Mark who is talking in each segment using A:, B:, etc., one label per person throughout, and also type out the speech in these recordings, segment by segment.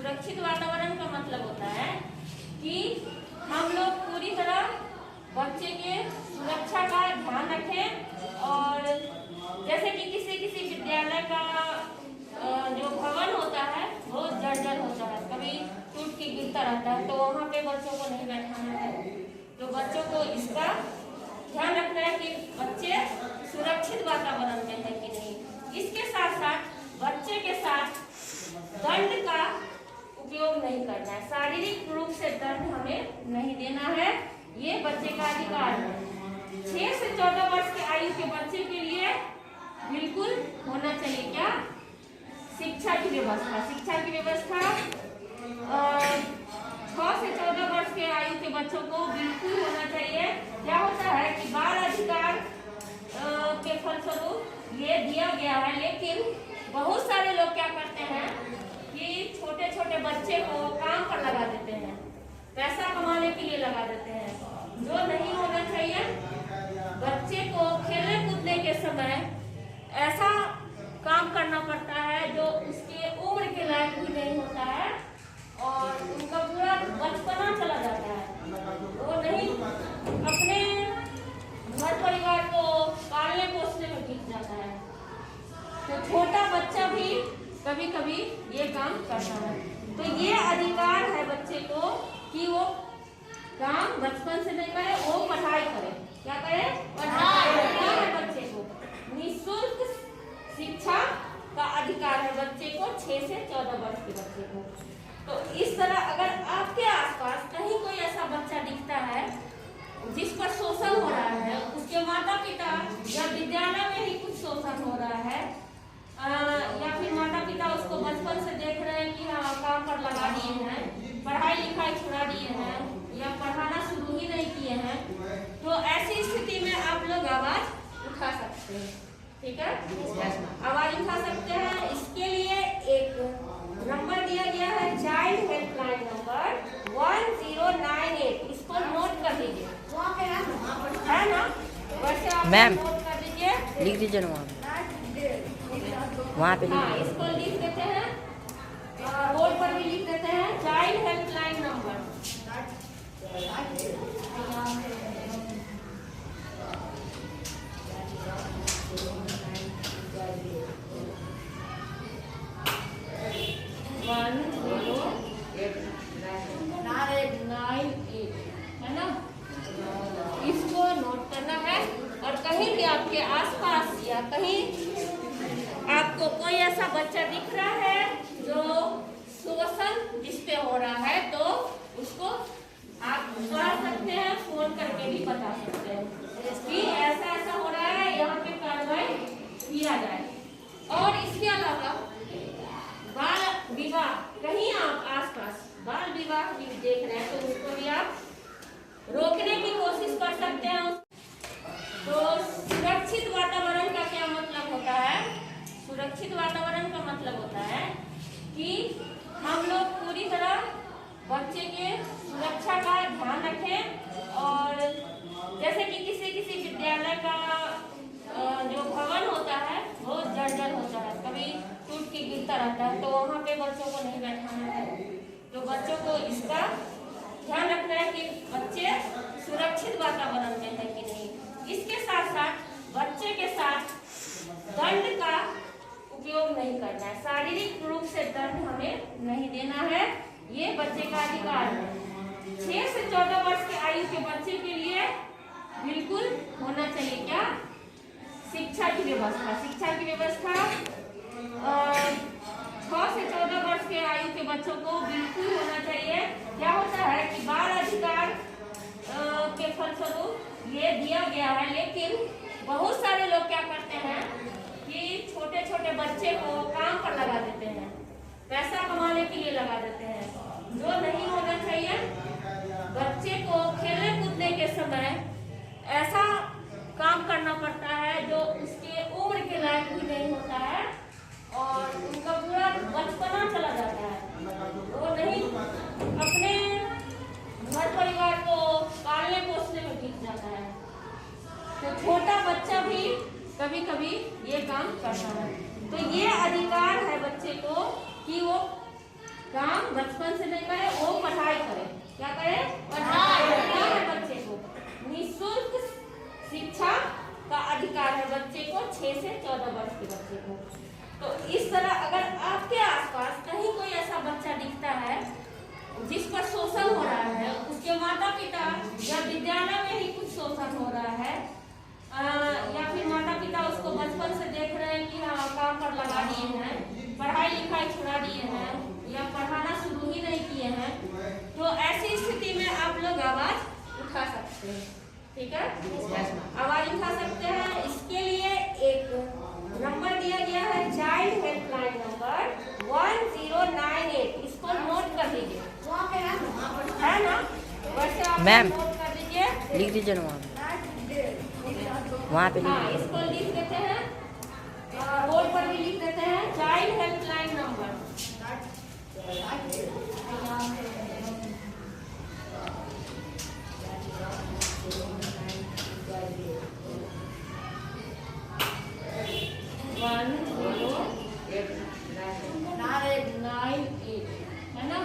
A: सुरक्षित वातावरण का मतलब होता है कि हम लोग पूरी तरह बच्चे के सुरक्षा का ध्यान रखें। और जैसे कि किसी विद्यालय का जो भवन होता है वो जर्जर होता है, कभी टूट के गिरता रहता है, तो वहाँ पे बच्चों को नहीं बैठाना है। तो बच्चों को इसका ध्यान रखना है कि बच्चे सुरक्षित वातावरण में है कि नहीं। इसके साथ साथ बच्चे के साथ दंड का उपयोग नहीं करना है, शारीरिक रूप से दंड हमें नहीं देना है, ये बच्चे का अधिकार है। 6 से 14 वर्ष की आयु के बच्चे के लिए बिल्कुल होना चाहिए क्या, शिक्षा की व्यवस्था। शिक्षा की व्यवस्था 6 से 14 वर्ष के आयु के बच्चों को बिल्कुल होना चाहिए। क्या होता है कि बाल अधिकार के फलस्वरूप ये दिया गया है, लेकिन बहुत सारे लोग क्या करते हैं कि छोटे छोटे बच्चे को काम पर लगा देते हैं, पैसा कमाने के लिए लगा देते हैं, जो नहीं होना चाहिए। बच्चे को खेलने कूदने के समय ऐसा काम करना पड़ता है जो उसके उम्र के लायक भी नहीं होता है और उनका पूरा बचपना चला जाता है। वो नहीं अपने घर परिवार को पालने पोसने में बीत जाता है। तो छोटा बच्चा भी कभी कभी ये काम करता है। तो ये अधिकार है बच्चे को कि वो काम बचपन से नहीं करे, वो पढ़ाई करे। क्या करे? पढ़ाई है बच्चे को। निःशुल्क शिक्षा का अधिकार है बच्चे को, 6 से 14 वर्ष के बच्चे को। तो इस तरह अगर आपके आसपास कहीं कोई ऐसा बच्चा दिखता है जिस पर शोषण हो रहा है, उसके माता पिता या विद्यालय में ही कुछ शोषण हो रहा है, या फिर माता पिता उसको बचपन से देख रहे हैं कि हाँ काम पर लगा दिए हैं, पढ़ाई लिखाई छुड़ा दिए हैं या पढ़ाना शुरू ही नहीं किए हैं, तो ऐसी स्थिति में आप लोग आवाज उठा सकते हैं। ठीक है, आवाज उठा सकते हैं। इसके लिए एक नंबर दिया गया है, चाइल्ड हेल्पलाइन नंबर 1098। इसको नोट कर लीजिए, है ना? वैसे आप नोट कर लीजिए,
B: लिख दीजिए ना वहाँ पे।
A: हाँ, इसको लिख देते हैं, बोर्ड पर भी लिख देते हैं, चाइल्ड हेल्पलाइन नंबर। है ना? इसको नोट करना है। और कहीं भी आपके आसपास या कहीं आपको कोई ऐसा बच्चा दिख रहा है जो शोषण जिस पे हो रहा है, तो उसको आप बता सकते हैं, फोन करके भी बता सकते हैं कि ऐसा ऐसा हो रहा है, यहाँ पे कार्रवाई किया जाए। और इसके अलावा बाल विवाह, कहीं आप आसपास बाल विवाह भी देख रहे हैं तो उसको भी आप रोकने की कोशिश कर सकते हैं। तो सुरक्षित वातावरण का क्या मतलब होता है? सुरक्षित वातावरण का मतलब होता है कि हम लोग पूरी तरह बच्चे के सुरक्षा का ध्यान रखें। और जैसे कि किसी विद्यालय का जो भवन होता है वो जर्जर होता है, कभी टूट के गिरता रहता है, तो वहाँ पे बच्चों को नहीं बैठाना है। तो बच्चों को इसका ध्यान रखना है कि बच्चे सुरक्षित वातावरण में है कि नहीं। इसके साथ साथ बच्चे के साथ दंड का उपयोग नहीं करना है, शारीरिक रूप से दंड हमें नहीं देना है, ये बच्चे का अधिकार है। 6 से 14 वर्ष की आयु के बच्चे के लिए बिल्कुल होना चाहिए क्या, शिक्षा की व्यवस्था। शिक्षा की व्यवस्था 6 से 14 वर्ष के आयु के बच्चों को बिल्कुल होना चाहिए। क्या होता है कि बाल अधिकार के फलस्वरूप ये दिया गया है, लेकिन बहुत सारे लोग क्या करते हैं कि छोटे छोटे बच्चे को काम पर लगा देते हैं, पैसा कमाने के लिए लगा देते हैं, जो नहीं होना चाहिए। बच्चे को खेलने कूदने के समय ऐसा काम करना पड़ता है जो उसके उम्र के लायक भी नहीं होता है और उनका पूरा बचपना चला जाता है। वो नहीं अपने घर परिवार को पालने पोसने में बीत जाता है। तो छोटा बच्चा भी कभी कभी ये काम करता है। तो ये अधिकार है बच्चे को कि वो काम छुड़ा दिए हैं, पढ़ाई लिखाई छुड़ा दिए हैं या पढ़ाना शुरू ही नहीं किए हैं, तो ऐसी स्थिति में आप लोग आवाज उठा सकते हैं। ठीक है, आवाज उठा सकते हैं। इसके लिए एक नंबर दिया गया है, चाइल्ड हेल्पलाइन नंबर 1098। इसको नोट कर लीजिए, है ना? वैसे आप नोट कर लीजिए,
B: लिख दीजिए ना वहाँ पे।
A: हाँ, इसको लिख देते हैं, बोर्ड पर भी लिख देते हैं, चाइल्ड हेल्पलाइन नंबर। है ना?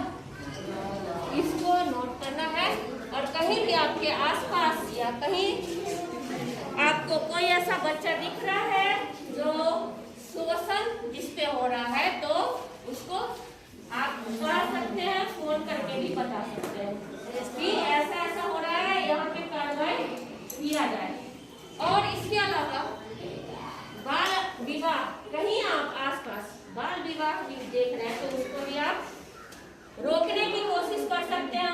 A: इसको नोट करना है। और कहीं भी आपके आसपास या कहीं आपको कोई ऐसा बच्चा दिख रहा है जो शोषण जिस पे हो रहा है, तो उसको आप पढ़ा सकते हैं, फोन करके भी बता सकते हैं कि ऐसा ऐसा हो रहा है, यहाँ पे कार्रवाई किया जाए। और इसके अलावा बाल विवाह, कहीं आप आसपास बाल विवाह भी देख रहे हैं तो उसको भी आप रोकने की कोशिश कर सकते हैं।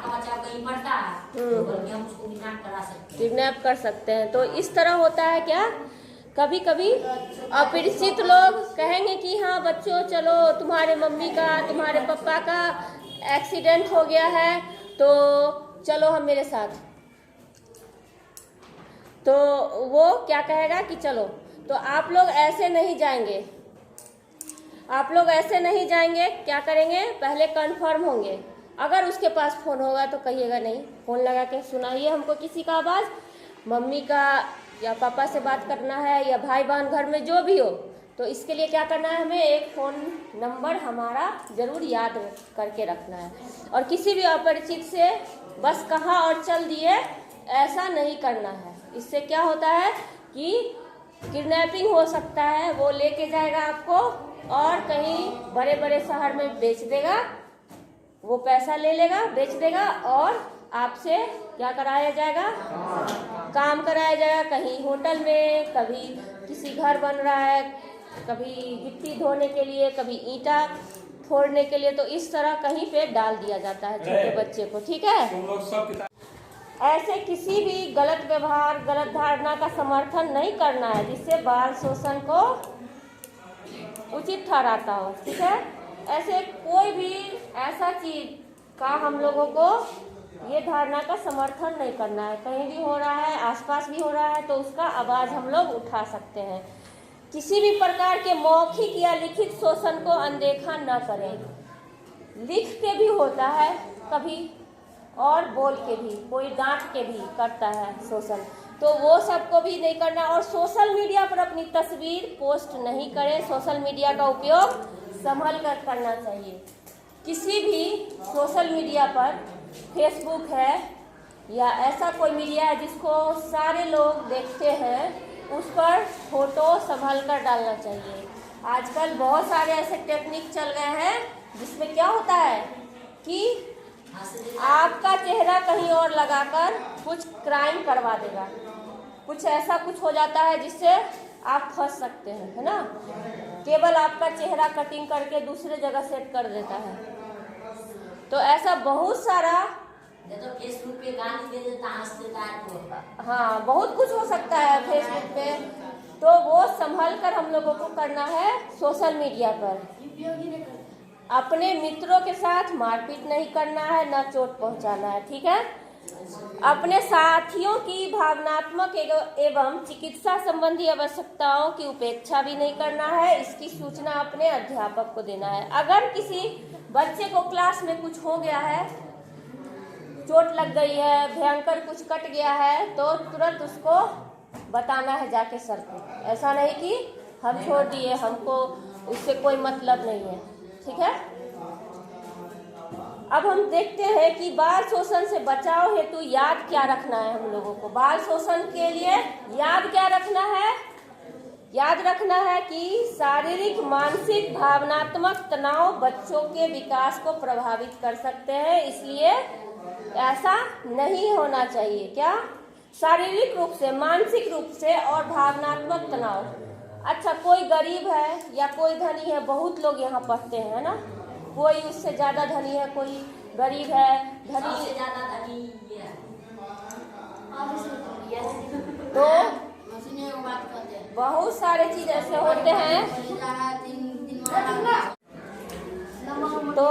C: बच्चा कहीं पढ़ता है तो हम उसको किडनैप करा सकते हैं,
A: किडनैप कर सकते हैं। तो इस तरह होता है क्या, कभी कभी अपरिचित लोग कहेंगे कि हाँ बच्चों चलो, तुम्हारे मम्मी का तुम्हारे पापा का एक्सीडेंट हो गया है तो चलो हम मेरे साथ। तो वो क्या कहेगा कि चलो, तो आप लोग ऐसे नहीं जाएंगे, आप लोग ऐसे नहीं जाएंगे। क्या करेंगे, पहले कंफर्म होंगे। अगर उसके पास फ़ोन होगा तो कहिएगा नहीं, फ़ोन लगा के सुनाइए हमको किसी का आवाज़, मम्मी का या पापा से बात करना है या भाई बहन घर में जो भी हो। तो इसके लिए क्या करना है, हमें एक फ़ोन नंबर हमारा ज़रूर याद करके रखना है। और किसी भी अपरिचित से बस कहा और चल दिए, ऐसा नहीं करना है। इससे क्या होता है कि किडनैपिंग हो सकता है, वो लेके जाएगा आपको और कहीं बड़े बड़े शहर में बेच देगा, वो पैसा ले लेगा, बेच देगा और आपसे क्या कराया जाएगा, काम कराया जाएगा। कहीं होटल में, कभी किसी घर बन रहा है, कभी गिट्टी धोने के लिए, कभी ईंटा फोड़ने के लिए, तो इस तरह कहीं पे डाल दिया जाता है छोटे बच्चे को। ठीक है, ऐसे किसी भी गलत व्यवहार, गलत धारणा का समर्थन नहीं करना है जिससे बाल शोषण को उचित ठहराता हो। ठीक है, ऐसे कोई भी ऐसा चीज का हम लोगों को ये धारणा का समर्थन नहीं करना है। कहीं भी हो रहा है, आसपास भी हो रहा है, तो उसका आवाज़ हम लोग उठा सकते हैं। किसी भी प्रकार के मौखिक या लिखित शोषण को अनदेखा न करें। लिख के भी होता है कभी और बोल के भी, कोई डांट के भी करता है शोषण, तो वो सबको भी नहीं करना। और सोशल मीडिया पर अपनी तस्वीर पोस्ट नहीं करें। सोशल मीडिया का उपयोग संभल कर करना चाहिए। किसी भी सोशल मीडिया पर, फेसबुक है या ऐसा कोई मीडिया है जिसको सारे लोग देखते हैं, उस पर फोटो संभल कर डालना चाहिए। आजकल बहुत सारे ऐसे टेक्निक चल गए हैं जिसमें क्या होता है कि आपका चेहरा कहीं और लगाकर कुछ क्राइम करवा देगा, कुछ ऐसा कुछ हो जाता है जिससे आप फंस सकते हैं, है ना। केवल आपका चेहरा कटिंग करके दूसरे जगह सेट कर देता है। तो ऐसा बहुत सारा,
C: तो फेसबुक पे गाली दे देता, हंस देता है।
A: हाँ, बहुत कुछ हो सकता है फेसबुक पे, तो वो संभल कर हम लोगों को करना है सोशल मीडिया पर। अपने मित्रों के साथ मारपीट नहीं करना है, ना चोट पहुंचाना है। ठीक है, अपने साथियों की भावनात्मक एवं चिकित्सा संबंधी आवश्यकताओं की उपेक्षा भी नहीं करना है। इसकी सूचना अपने अध्यापक को देना है। अगर किसी बच्चे को क्लास में कुछ हो गया है, चोट लग गई है, भयंकर कुछ कट गया है, तो तुरंत उसको बताना है जाके सर को। ऐसा नहीं कि हम छोड़ दिए, हमको उससे कोई मतलब नहीं है। ठीक है, अब हम देखते हैं कि बाल शोषण से बचाव हेतु याद क्या रखना है हम लोगों को। बाल शोषण के लिए याद क्या रखना है? याद रखना है कि शारीरिक, मानसिक, भावनात्मक तनाव बच्चों के विकास को प्रभावित कर सकते हैं, इसलिए ऐसा नहीं होना चाहिए। क्या? शारीरिक रूप से, मानसिक रूप से और भावनात्मक तनाव।
B: अच्छा, कोई गरीब है या कोई धनी है, बहुत लोग यहाँ पढ़ते हैं ना, कोई उससे ज़्यादा धनी है, कोई गरीब है, धनी
C: सबसे ज्यादा धनी ये है।
B: तो बहुत सारे चीज ऐसे होते हैं। तो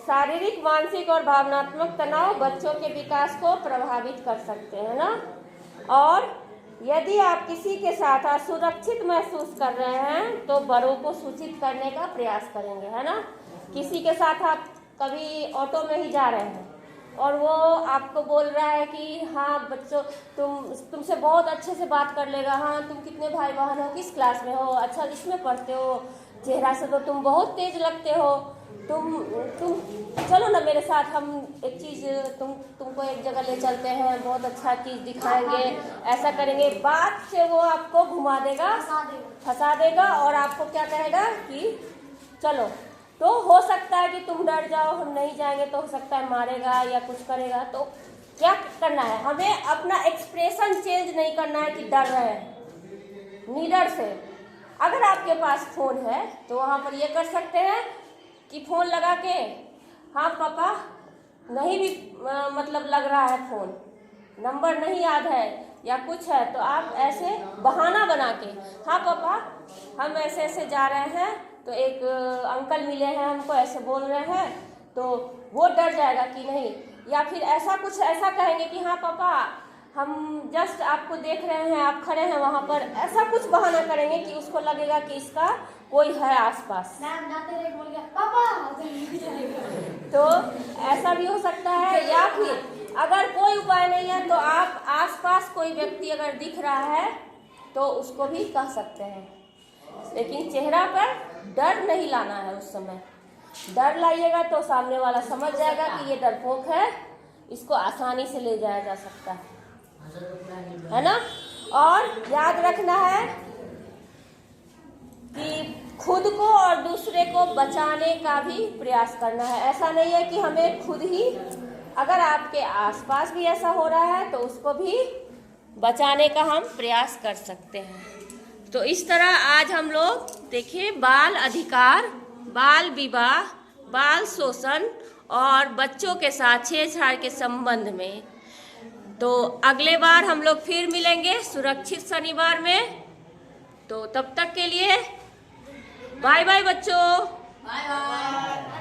B: शारीरिक, मानसिक और भावनात्मक तनाव बच्चों के विकास को प्रभावित कर सकते हैं ना। और यदि आप किसी के साथ असुरक्षित महसूस कर रहे हैं तो बड़ों को सूचित करने का प्रयास करेंगे, है ना। किसी के साथ आप कभी ऑटो में ही जा रहे हैं और वो आपको बोल रहा है कि हाँ बच्चों तुमसे बहुत अच्छे से बात कर लेगा, हाँ तुम कितने भाई बहन हो, किस क्लास में हो, अच्छा इसमें पढ़ते हो, चेहरा से तो तुम बहुत तेज लगते हो, तुम चलो ना मेरे साथ, हम एक चीज़ तुमको एक जगह ले चलते हैं, बहुत अच्छा चीज़ दिखाएंगे, ऐसा करेंगे। बात से वो आपको घुमा देगा, फंसा देगा और आपको क्या कहेगा कि चलो। तो हो सकता है कि तुम डर जाओ, हम नहीं जाएंगे, तो हो सकता है मारेगा या कुछ करेगा। तो क्या करना है, हमें अपना एक्सप्रेशन चेंज नहीं करना है कि डर रहे हैं, निडर से। अगर आपके पास फ़ोन है तो वहाँ पर ये कर सकते हैं कि फ़ोन लगा के, हाँ पापा, नहीं भी मतलब लग रहा है फ़ोन, नंबर नहीं याद है या कुछ है, तो आप ऐसे बहाना बना के, हाँ पापा हम ऐसे ऐसे जा रहे हैं, तो एक अंकल मिले हैं हमको, ऐसे बोल रहे हैं, तो वो डर जाएगा कि नहीं। या फिर ऐसा कुछ ऐसा कहेंगे कि हाँ पापा हम जस्ट आपको देख रहे हैं, आप खड़े हैं वहाँ पर, ऐसा कुछ बहाना करेंगे कि उसको लगेगा कि इसका कोई है आसपास। तो ऐसा भी हो सकता है। या फिर अगर कोई उपाय नहीं है तो आप आसपास कोई व्यक्ति अगर दिख रहा है तो उसको भी कह सकते हैं, लेकिन चेहरा पर डर नहीं लाना है। उस समय डर लाइएगा तो सामने वाला समझ जाएगा कि ये डरपोक है, इसको आसानी से ले जाया जा सकता है ना। और याद रखना है कि खुद को और दूसरे को बचाने का भी प्रयास करना है। ऐसा नहीं है कि हमें खुद ही, अगर आपके आसपास भी ऐसा हो रहा है तो उसको भी बचाने का हम प्रयास कर सकते हैं। तो इस तरह आज हम लोग देखिए बाल अधिकार, बाल विवाह, बाल शोषण और बच्चों के साथ छेड़छाड़ के संबंध में। तो अगले बार हम लोग फिर मिलेंगे सुरक्षित शनिवार में। तो तब तक के लिए बाय बाय बच्चों।
C: Bye bye.